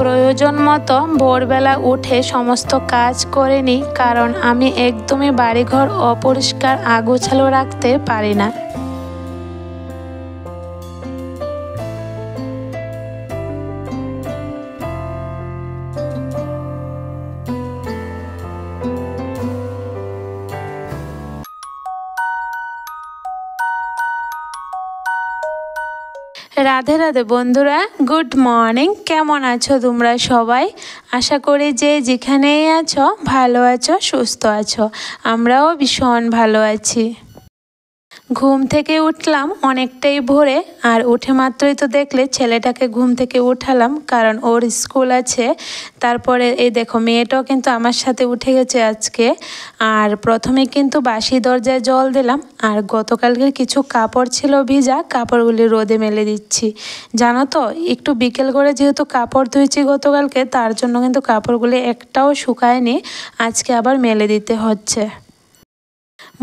প্রয়োজন মতো ভোরবেলা উঠে সমস্ত কাজ করে নিই, কারণ আমি একদমই বাড়িঘর অপরিষ্কার আগোছালো রাখতে পারি না। রাধে রাধে বন্ধুরা, গুড মর্নিং। কেমন আছো তোমরা সবাই? আশা করি যে যেখানেই আছো ভালো আছো, সুস্থ আছো। আমরাও ভীষণ ভালো আছি। ঘুম থেকে উঠলাম অনেকটাই ভোরে, আর উঠে মাত্রই তো দেখলে ছেলেটাকে ঘুম থেকে উঠালাম, কারণ ওর স্কুল আছে। তারপরে এই দেখো মেয়েটাও কিন্তু আমার সাথে উঠে গেছে আজকে। আর প্রথমে কিন্তু বাসি দরজায় জল দিলাম, আর গতকালকের কিছু কাপড় ছিল ভিজা, কাপড়গুলি রোদে মেলে দিচ্ছি। জানো তো, একটু বিকেল করে যেহেতু কাপড় ধুয়েছি গতকালকে, তার জন্য কিন্তু কাপড়গুলি একটাও শুকায়নি, আজকে আবার মেলে দিতে হচ্ছে।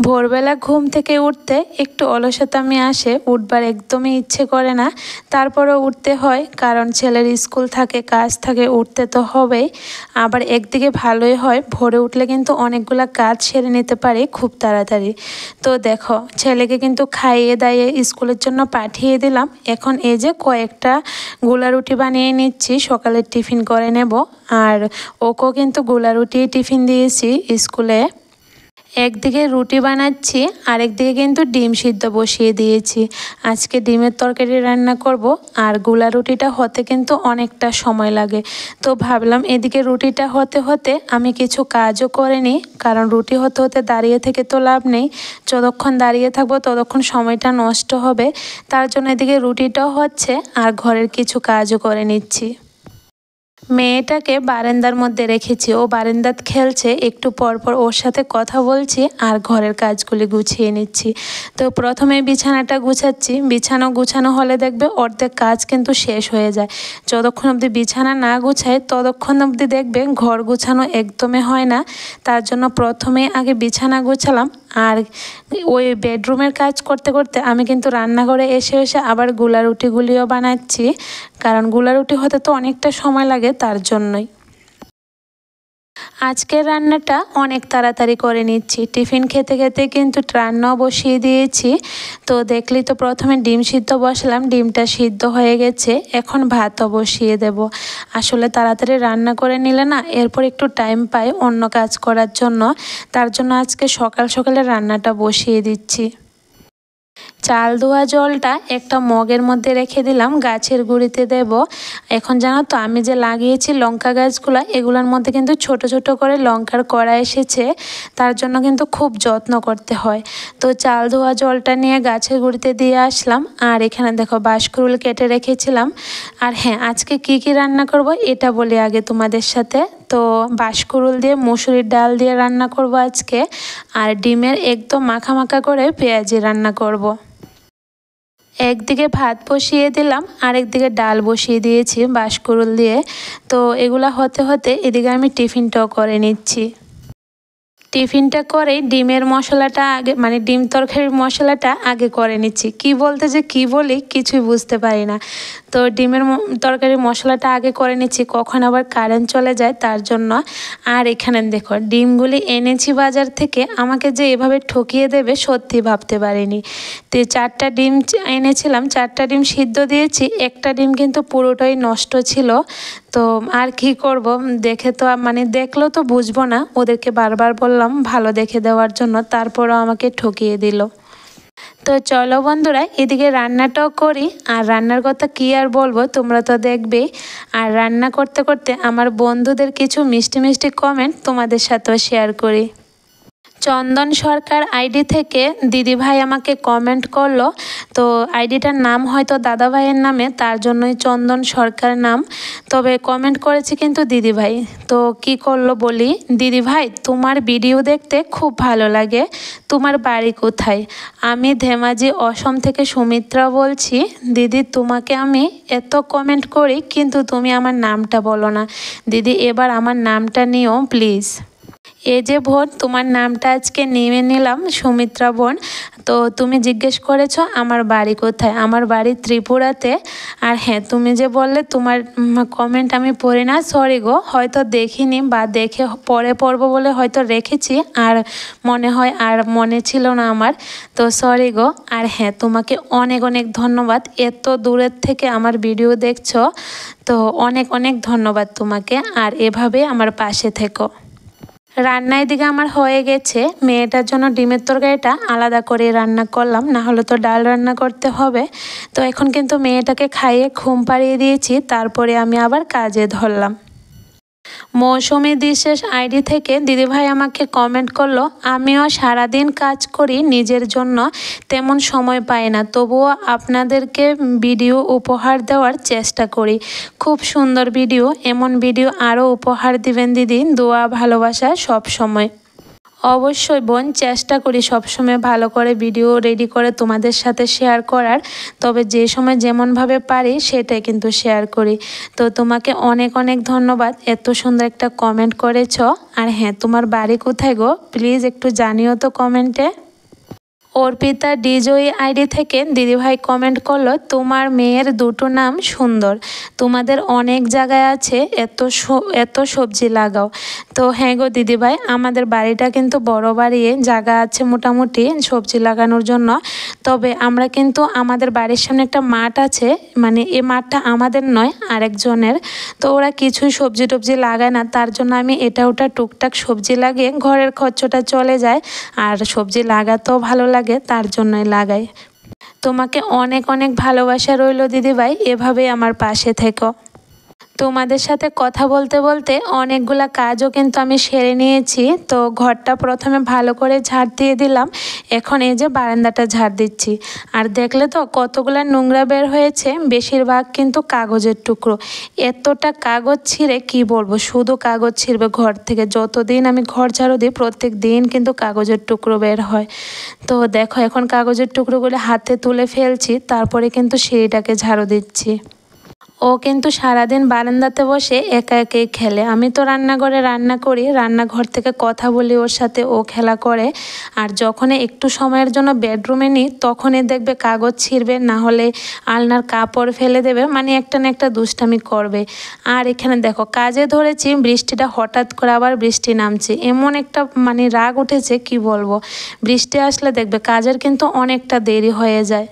ভোরবেলা ঘুম থেকে উঠতে একটু অলসতামি আসে, উঠবার একদমই ইচ্ছে করে না, তারপরেও উঠতে হয়, কারণ ছেলের স্কুল থাকে, কাজ থাকে, উঠতে তো হবেই। আবার একদিকে ভালোই হয়, ভোরে উঠলে কিন্তু অনেকগুলা কাজ সেরে নিতে পারি খুব তাড়াতাড়ি। তো দেখো ছেলেকে কিন্তু খাইয়ে দাইয়ে স্কুলের জন্য পাঠিয়ে দিলাম। এখন এই যে কয়েকটা গোলা রুটি বানিয়ে নিচ্ছি, সকালের টিফিন করে নেব। আর ওকেও কিন্তু গোলা রুটি টিফিন দিয়েছি স্কুলে। একদিকে রুটি বানাচ্ছি, আরেকদিকে কিন্তু ডিম সিদ্ধ বসিয়ে দিয়েছি। আজকে ডিমের তরকারি রান্না করব, আর গোলা রুটিটা হতে কিন্তু অনেকটা সময় লাগে। তো ভাবলাম এদিকে রুটিটা হতে হতে আমি কিছু কাজও করে নিই, কারণ রুটি হতে হতে দাঁড়িয়ে থেকে তো লাভ নেই। যতক্ষণ দাঁড়িয়ে থাকবো ততক্ষণ সময়টা নষ্ট হবে। তার জন্য এদিকে রুটিটাও হচ্ছে, আর ঘরের কিছু কাজও করে নিচ্ছি। মেয়েটাকে বারান্দার মধ্যে রেখেছি, ও বারান্দাত খেলছে, একটু পরপর ওর সাথে কথা বলছি আর ঘরের কাজগুলি গুছিয়ে নিচ্ছি। তো প্রথমে বিছানাটা গুছাচ্ছি, বিছানা গুছানো হলে দেখবে অর্ধেক কাজ কিন্তু শেষ হয়ে যায়। যতক্ষণ অবধি বিছানা না গুছায় ততক্ষণ অবধি দেখবে ঘর গুছানো একদমই হয় না। তার জন্য প্রথমে আগে বিছানা গুছালাম, আর ওই বেডরুমের কাজ করতে করতে আমি কিন্তু রান্নাঘরে এসে এসে আবার গোলা রুটিগুলিও বানাচ্ছি, কারণ গোলা রুটি হতে তো অনেকটা সময় লাগে, তার জন্যই। আজকের রান্নাটা অনেক তাড়াতাড়ি করে নিচ্ছি, টিফিন খেতে খেতে কিন্তু রান্নাও বসিয়ে দিয়েছি। তো দেখলি তো প্রথমে ডিম সিদ্ধ বসালাম, ডিমটা সিদ্ধ হয়ে গেছে, এখন ভাতও বসিয়ে দেব। আসলে তাড়াতাড়ি রান্না করে নিলে না এরপর একটু টাইম পাই অন্য কাজ করার জন্য, তার জন্য আজকে সকাল সকালে রান্নাটা বসিয়ে দিচ্ছি। চাল ধোয়া জলটা একটা মগের মধ্যে রেখে দিলাম, গাছের গুঁড়িতে দেব। এখন জানো তো আমি যে লাগিয়েছি লঙ্কা গাছগুলো, এগুলোর মধ্যে কিন্তু ছোট ছোট করে লঙ্কার কড়া এসেছে, তার জন্য কিন্তু খুব যত্ন করতে হয়। তো চাল ধোয়া জলটা নিয়ে গাছের গুঁড়িতে দিয়ে আসলাম। আর এখানে দেখো বাঁশকুড়ুল কেটে রেখেছিলাম। আর হ্যাঁ, আজকে কি কি রান্না করব এটা বলি আগে তোমাদের সাথে। তো বাঁশকুড়ুল দিয়ে মুসুরির ডাল দিয়ে রান্না করব আজকে, আর ডিমের একদম মাখা মাখা করে পেঁয়াজি রান্না করব। একদিকে ভাত বসিয়ে দিলাম, আরেকদিকে ডাল বসিয়ে দিয়েছি বাঁশকুড়ুল দিয়ে। তো এগুলা হতে হতে এদিকে আমি টিফিনটাও করে নিচ্ছি। টিফিনটা করে ডিমের মশলাটা আগে, মানে ডিম তরকারির মশলাটা আগে করে নিচ্ছি। কি বলতে যে কি বলি কিছুই বুঝতে পারি না। তো ডিমের তরকারির মশলাটা আগে করে নিচ্ছি, কখন আবার কারেন্ট চলে যায় তার জন্য। আর এখানে দেখো ডিমগুলি এনেছি বাজার থেকে, আমাকে যে এভাবে ঠকিয়ে দেবে সত্যি ভাবতে পারিনি। তো 4টা ডিম এনেছিলাম, 4টা ডিম সিদ্ধ দিয়েছি, একটা ডিম কিন্তু পুরোটাই নষ্ট ছিল। তো আর কি করব, দেখে তো মানে দেখলেও তো বুঝবো না, ওদেরকে বারবার বললাম ভালো দেখে দেওয়ার জন্য, তারপরও আমাকে ঠকিয়ে দিল। তো চলো বন্ধুরা এদিকে রান্নাটাও করি। আর রান্নার কথা কি আর বলবো, তোমরা তো দেখবেই। আর রান্না করতে করতে আমার বন্ধুদের কিছু মিষ্টি মিষ্টি কমেন্ট তোমাদের সাথেও শেয়ার করি। চন্দন সরকার আইডি থেকে দিদিভাই আমাকে কমেন্ট করলো। তো আইডিটার নাম হয়তো দাদা ভাইয়ের নামে, তার জন্যই চন্দন সরকার নাম, তবে কমেন্ট করেছে কিন্তু দিদিভাই। তো কি করলো বলি, দিদিভাই তোমার ভিডিও দেখতে খুব ভালো লাগে, তোমার বাড়ি কোথায়? আমি ধেমাজি অসম থেকে সুমিত্রা বলছি। দিদি তোমাকে আমি এত কমেন্ট করি কিন্তু তুমি আমার নামটা বলো না, দিদি এবার আমার নামটা নিও প্লিজ। এই যে বোন, তোমার নামটা আজকে নিয়ে নিলাম, সুমিত্রা বোন। তো তুমি জিজ্ঞেস করেছো আমার বাড়ি কোথায়। আমার বাড়ি ত্রিপুরাতে। আর হ্যাঁ, তুমি যে বললে তোমার কমেন্ট আমি পড়ি না, সরি গো, হয়তো দেখিনি বা দেখে পরে পড়বো বলে হয়তো রেখেছি, আর মনে হয় আর মনে ছিল না আমার, তো সরি গো। আর হ্যাঁ, তোমাকে অনেক অনেক ধন্যবাদ, এত দূরের থেকে আমার ভিডিও দেখছো, তো অনেক অনেক ধন্যবাদ তোমাকে। আর এভাবে আমার পাশে থেকো। রান্না এদিকে আমার হয়ে গেছে, মেয়েটার জন্য ডিমের তরকারিটা আলাদা করে রান্না করলাম, না হলে তো ডাল রান্না করতে হবে। তো এখন কিন্তু মেয়েটাকে খাইয়ে ঘুম পাড়িয়ে দিয়েছি, তারপরে আমি আবার কাজে ধরলাম। মৌসুমি ডিশেস আইডি থেকে দিদিভাই আমাকে কমেন্ট করলো, আমিও সারাদিন কাজ করি নিজের জন্য, তেমন সময় পাই না, তবুও আপনাদেরকে ভিডিও উপহার দেওয়ার চেষ্টা করি। খুব সুন্দর ভিডিও, এমন ভিডিও আরও উপহার দিবেন দিদি, দোয়া ভালোবাসা সব সময়। অবশ্যই বোন, চেষ্টা করি সবসময় ভালো করে ভিডিও রেডি করে তোমাদের সাথে শেয়ার করার, তবে যে সময় যেমনভাবে পারি সেটাই কিন্তু শেয়ার করি। তো তোমাকে অনেক অনেক ধন্যবাদ, এত সুন্দর একটা কমেন্ট করেছ। আর হ্যাঁ, তোমার বাড়ি কোথায় গো, প্লিজ একটু জানিও তো কমেন্টে। অর্পিতা ডিজয়ী আইডি থেকে দিদিভাই কমেন্ট করলো, তোমার মেয়ের দুটো নাম সুন্দর, তোমাদের অনেক জায়গায় আছে, এত সবজি লাগাও। তো হ্যাঁ গো দিদিভাই, আমাদের বাড়িটা কিন্তু বড় বাড়ি, জায়গা আছে মোটামুটি সবজি লাগানোর জন্য। তবে আমরা কিন্তু আমাদের বাড়ির সামনে একটা মাঠ আছে, মানে এই মাঠটা আমাদের নয়, আরেকজনের। তো ওরা কিছুই সবজি টবজি লাগায় না, তার জন্য আমি এটা ওটা টুকটাক সবজি লাগিয়ে ঘরের খরচটা চলে যায়, আর সবজি লাগাতেও ভালো লাগে, তার জন্যই লাগাই। তোমাকে অনেক অনেক ভালোবাসা রইল দিদিভাই, এভাবেই আমার পাশে থেকো। তোমাদের সাথে কথা বলতে বলতে অনেকগুলা কাজও কিন্তু আমি সেরে নিয়েছি। তো ঘরটা প্রথমে ভালো করে ঝাড় দিয়ে দিলাম, এখন এই যে বারান্দাটা ঝাড় দিচ্ছি। আর দেখলে তো কতগুলা নোংরা বের হয়েছে, বেশিরভাগ কিন্তু কাগজের টুকরো। এতটা কাগজ ছিঁড়ে কি বলবো, শুধু কাগজ ছিঁড়বে ঘর থেকে, যতদিন আমি ঘর ঝাড়ু দিই প্রত্যেক দিন কিন্তু কাগজের টুকরো বের হয়। তো দেখো, এখন কাগজের টুকরোগুলো হাতে তুলে ফেলছি, তারপরে কিন্তু সিঁড়িটাকে ঝাড়ু দিচ্ছি। ও কিন্তু সারাদিন বারান্দাতে বসে একা একাই খেলে, আমি তো রান্নাঘরে রান্না করি, রান্নাঘর থেকে কথা বলি ওর সাথে, ও খেলা করে। আর যখনই একটু সময়ের জন্য বেডরুমে নিই, তখনই দেখবে কাগজ ছিঁড়বে, না হলে আলনার কাপড় ফেলে দেবে, মানে একটা না একটা দুষ্টামি করবে। আর এখানে দেখো, কাজে ধরেছি, বৃষ্টিটা হঠাৎ করে আবার বৃষ্টি নামছে, এমন একটা মানে রাগ উঠেছে কি বলবো। বৃষ্টি আসলে দেখবে কাজের কিন্তু অনেকটা দেরি হয়ে যায়।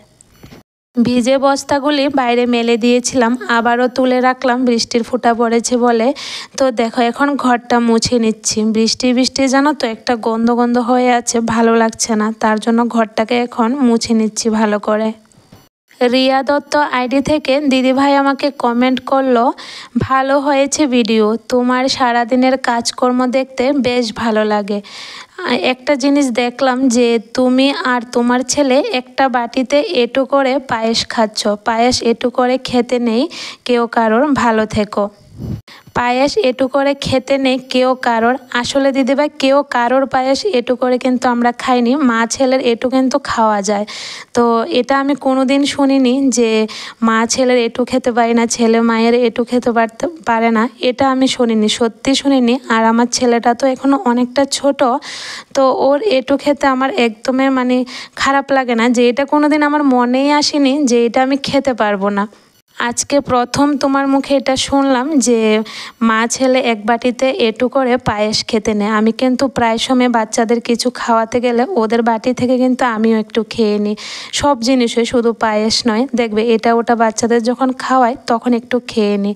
ভিজে বস্তাগুলি বাইরে মেলে দিয়েছিলাম, আবারও তুলে রাখলাম বৃষ্টির ফোঁটা পড়েছে বলে। তো দেখো, এখন ঘরটা মুছে নিচ্ছি, বৃষ্টি বৃষ্টি জানো তো একটা গন্ধ গন্ধ হয়ে আছে, ভালো লাগছে না, তার জন্য ঘরটাকে এখন মুছে নিচ্ছি ভালো করে। রিয়া দত্ত আইডি থেকে দিদিভাই আমাকে কমেন্ট করলো, ভালো হয়েছে ভিডিও, তোমার সারাদিনের কাজকর্ম দেখতে বেশ ভালো লাগে। একটা জিনিস দেখলাম যে তুমি আর তোমার ছেলে একটা বাটিতে এঁটো করে পায়েস খাচ্ছ, পায়েস এঁটো করে খেতে নেই কেউ কারোর, ভালো থেকো। পায়েস এঁটো করে খেতে নেই কেউ কারোর, আসলে দিদিভাই কেউ কারোর পায়েস এঁটো করে কিন্তু আমরা খাইনি, মা ছেলের এঁটো কিন্তু খাওয়া যায়। তো এটা আমি কোনো দিন শুনিনি যে মা ছেলের এঁটো খেতে পারে না, ছেলে মায়ের এঁটো খেতে পারে না, এটা আমি শুনিনি, সত্যি শুনিনি। আর আমার ছেলেটা তো এখনও অনেকটা ছোট, তো ওর এঁটো খেতে আমার একদমই মানে খারাপ লাগে না, যে এটা কোনো দিন আমার মনেই আসেনি যে এটা আমি খেতে পারবো না। আজকে প্রথম তোমার মুখে এটা শুনলাম যে মা ছেলে এক বাটিতে এঁটো করে পায়েস খেতে নেয়। আমি কিন্তু প্রায় সময় বাচ্চাদের কিছু খাওয়াতে গেলে ওদের বাটি থেকে কিন্তু আমিও একটু খেয়ে নিই, সব জিনিসই, শুধু পায়েস নয়, দেখবে এটা ওটা বাচ্চাদের যখন খাওয়াই তখন একটু খেয়ে নিই।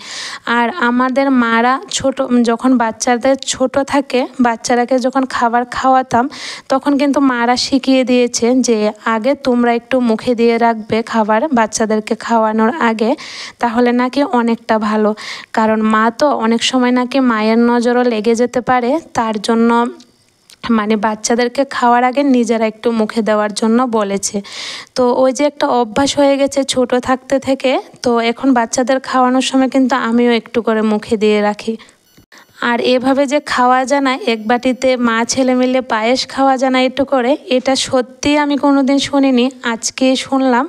আর আমাদের মারা যখন বাচ্চাদের ছোট থাকে, বাচ্চারাকে যখন খাবার খাওয়াতাম, তখন কিন্তু মারা শিখিয়ে দিয়েছে যে আগে তোমরা একটু মুখে দিয়ে রাখবে খাবার বাচ্চাদেরকে খাওয়ানোর আগে, তাহলে নাকি অনেকটা ভালো। কারণ মা তো অনেক সময় নাকি মায়ের নজরও লেগে যেতে পারে, তার জন্য মানে বাচ্চাদেরকে খাওয়ার আগে নিজেরা একটু মুখে দেওয়ার জন্য বলেছে। তো ওই যে একটা অভ্যাস হয়ে গেছে ছোট থাকতে থেকে, তো এখন বাচ্চাদের খাওয়ানোর সময় কিন্তু আমিও একটু করে মুখে দিয়ে রাখি। আর এভাবে যে খাওয়া যায় না, এক বাটিতে মা ছেলে মিলে পায়েস খাওয়া যায় না একটু করে, এটা সত্যি আমি কোনোদিন শুনিনি, আজকে শুনলাম।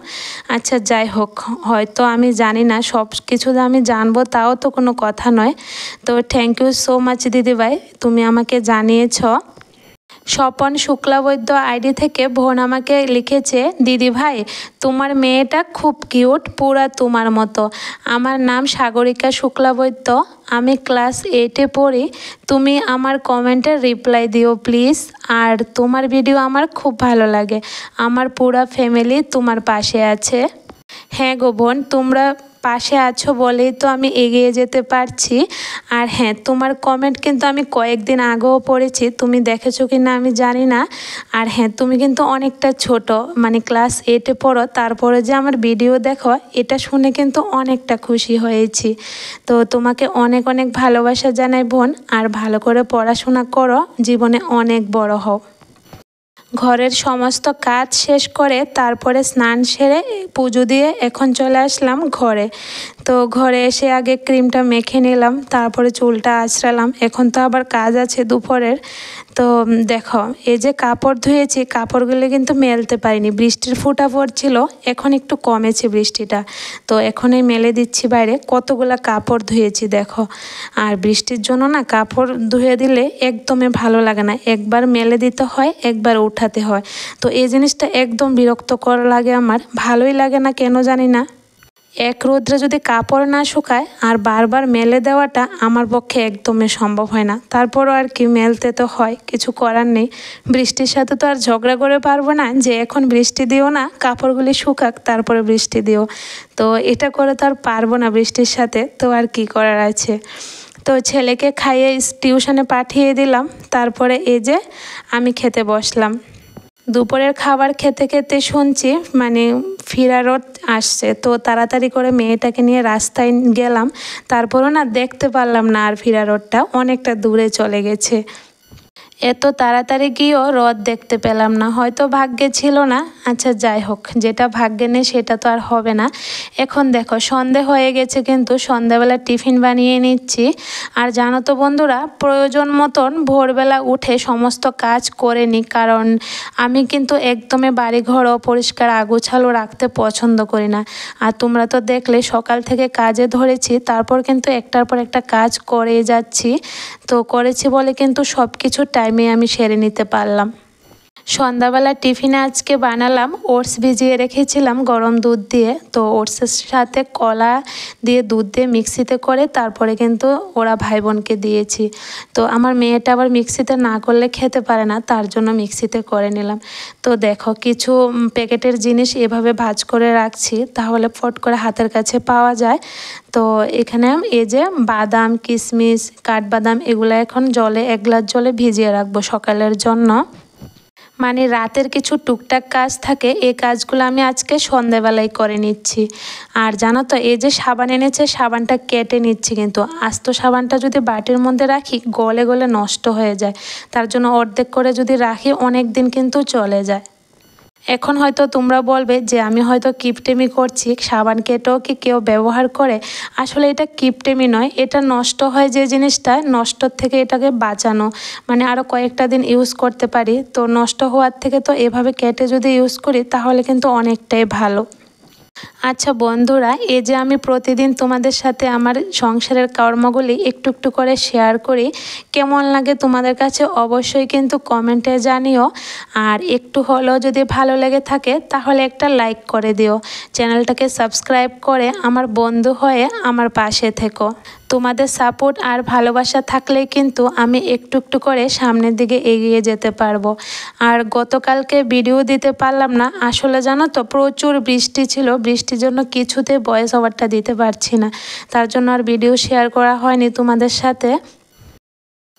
আচ্ছা যাই হোক, হয়তো আমি জানি না সব কিছু যে আমি জানবো তাও তো কোনো কথা নয়। তো থ্যাংক ইউ সো মাচ দিদিভাই, তুমি আমাকে জানিয়েছ। স্বপন শুক্লাবৈদ্য আইডি থেকে বোন আমাকে লিখেছে, দিদি ভাই তোমার মেয়েটা খুব কিউট, পুরা তোমার মতো। আমার নাম সাগরিকা শুক্লাবৈদ্য, আমি ক্লাস 8-এ পড়ি। তুমি আমার কমেন্টের রিপ্লাই দিও প্লিজ। আর তোমার ভিডিও আমার খুব ভালো লাগে, আমার পুরা ফ্যামিলি তোমার পাশে আছে। হ্যাঁ গো বোন, তোমরা পাশে আছো বলেই তো আমি এগিয়ে যেতে পারছি। আর হ্যাঁ, তোমার কমেন্ট কিন্তু আমি কয়েকদিন আগেও পড়েছি, তুমি দেখেছো কি না আমি জানি না। আর হ্যাঁ, তুমি কিন্তু অনেকটা ছোট, মানে ক্লাস 8-এ পড়ো, তারপরে যে আমার ভিডিও দেখো এটা শুনে কিন্তু অনেকটা খুশি হয়েছি। তো তোমাকে অনেক অনেক ভালোবাসা জানাই বোন, আর ভালো করে পড়াশোনা করো, জীবনে অনেক বড় হও। ঘরের সমস্ত কাজ শেষ করে তারপরে স্নান সেরে পুজো দিয়ে এখন চলে আসলাম ঘরে। তো ঘরে এসে আগে ক্রিমটা মেখে নিলাম, তারপরে চুলটা আঁচড়ালাম। এখন তো আবার কাজ আছে দুপুরের। তো দেখো, এই যে কাপড় ধুয়েছি, কাপড়গুলো কিন্তু মেলতে পারিনি, বৃষ্টির ফোঁটা পড়ছিল, এখন একটু কমেছে বৃষ্টিটা। তো এখনই মেলে দিচ্ছি বাইরে, কতগুলো কাপড় ধুয়েছি দেখো। আর বৃষ্টির জন্য না কাপড় ধুয়ে দিলে একদমই ভালো লাগে না, একবার মেলে দিতে হয়, একবার উঠাতে হয়। তো এই জিনিসটা একদম বিরক্তকর লাগে আমার, ভালোই লাগে না কেন জানি না। এক রোদ্রে যদি কাপড় না শুকায় আর বারবার মেলে দেওয়াটা আমার পক্ষে একদমই সম্ভব হয় না। তারপরও আর কি, মেলতে তো হয়, কিছু করার নেই। বৃষ্টির সাথে তো আর ঝগড়া করে পারবো না যে এখন বৃষ্টি দিও না, কাপড়গুলি শুকাক তারপরে বৃষ্টি দিও। তো এটা করে তো আর পারবো না বৃষ্টির সাথে, তো আর কি করার আছে। তো ছেলেকে খাইয়ে টিউশনে পাঠিয়ে দিলাম, তারপরে এই যে আমি খেতে বসলাম। দুপুরের খাবার খেতে খেতে শুনছি মানে ফিরারত আসছে, তো তাড়াতাড়ি করে মেয়েটাকে নিয়ে রাস্তায় গেলাম। তারপরও না দেখতে পারলাম না আর ফিরারতটা অনেকটা দূরে চলে গেছে। এত তাড়াতাড়ি গিয়েও রথ দেখতে পেলাম না, হয়তো ভাগ্যে ছিল না। আচ্ছা যাই হোক, যেটা ভাগ্যে নেই সেটা তো আর হবে না। এখন দেখো সন্ধে হয়ে গেছে, কিন্তু সন্ধেবেলা টিফিন বানিয়ে নিচ্ছি। আর জানো তো বন্ধুরা, প্রয়োজন মতন ভোরবেলা উঠে সমস্ত কাজ করে নিই, কারণ আমি কিন্তু একদমই বাড়িঘর অপরিষ্কার আগোছালো রাখতে পছন্দ করি না। আর তোমরা তো দেখলে সকাল থেকে কাজে ধরেছি, তারপর কিন্তু একটার পর একটা কাজ করে যাচ্ছি। তো করেছি বলে কিন্তু সব কিছু টাইমে আমি সেরে নিতে পারলাম। সন্ধ্যাবেলা টিফিনে আজকে বানালাম ওটস, ভিজিয়ে রেখেছিলাম গরম দুধ দিয়ে। তো ওটসের সাথে কলা দিয়ে দুধ দিয়ে মিক্সিতে করে তারপরে কিন্তু ওরা ভাই বোনকে দিয়েছি। তো আমার মেয়েটা আবার মিক্সিতে না করলে খেতে পারে না, তার জন্য মিক্সিতে করে নিলাম। তো দেখো, কিছু প্যাকেটের জিনিস এভাবে ভাঁজ করে রাখছি, তাহলে ফট করে হাতের কাছে পাওয়া যায়। তো এখানে এই যে বাদাম, কিশমিশ, কাঠবাদাম এগুলো এখন জলে, 1 গ্লাস জলে ভিজিয়ে রাখবো সকালের জন্য। মানে রাতের কিছু টুকটাক কাজ থাকে, এই কাজগুলো আমি আজকে সন্ধেবেলায় করে নিচ্ছি। আর জানো তো, এই যে সাবান এনেছে, সাবানটা কেটে নিচ্ছি, কিন্তু আস্ত সাবানটা যদি বাটির মধ্যে রাখি গলে গলে নষ্ট হয়ে যায়। তার জন্য অর্ধেক করে যদি রাখি অনেক দিন কিন্তু চলে যায়। এখন হয়তো তোমরা বলবে যে আমি হয়তো কিপটেমি করছি, সাবান কেটেও কি কেউ ব্যবহার করে? আসলে এটা কিপটেমি নয়, এটা নষ্ট হয় যে জিনিসটা, নষ্টর থেকে এটাকে বাঁচানো, মানে আরও কয়েকটা দিন ইউজ করতে পারি। তো নষ্ট হওয়ার থেকে তো এভাবে কেটে যদি ইউজ করি তাহলে কিন্তু অনেকটাই ভালো। আচ্ছা বন্ধুরা, এই যে আমি প্রতিদিন তোমাদের সাথে আমার সংসারের কর্মগুলি একটু একটু করে শেয়ার করি, কেমন লাগে তোমাদের কাছে অবশ্যই কিন্তু কমেন্টে জানিও। আর একটু হলেও যদি ভালো লেগে থাকে তাহলে একটা লাইক করে দিও, চ্যানেলটাকে সাবস্ক্রাইব করে আমার বন্ধু হয়ে আমার পাশে থেকো। তোমাদের সাপোর্ট আর ভালোবাসা থাকলেই কিন্তু আমি একটু একটু করে সামনের দিকে এগিয়ে যেতে পারবো। আর গতকালকে ভিডিও দিতে পারলাম না, আসলে জানো তো প্রচুর বৃষ্টি ছিল, বৃষ্টির জন্য কিছুতে ভয়েস ওভারটা দিতে পারছি না, তার জন্য আর ভিডিও শেয়ার করা হয়নি তোমাদের সাথে।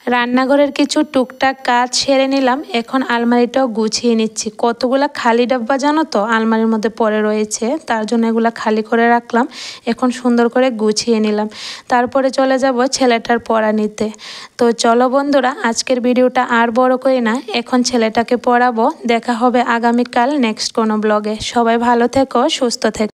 রান্নাঘরের কিছু টুকটাক কাজ সেরে নিলাম, এখন আলমারিটাও গুছিয়ে নিচ্ছি। কতগুলা খালি ডাব্বা জানো তো আলমারির মধ্যে পড়ে রয়েছে, তার জন্য এগুলা খালি করে রাখলাম, এখন সুন্দর করে গুছিয়ে নিলাম। তারপরে চলে যাব ছেলেটার পড়া নিতে। তো চলো বন্ধুরা, আজকের ভিডিওটা আর বড় করি না, এখন ছেলেটাকে পড়াবো। দেখা হবে আগামীকাল নেক্সট কোনো ব্লগে। সবাই ভালো থেকো, সুস্থ থেকো।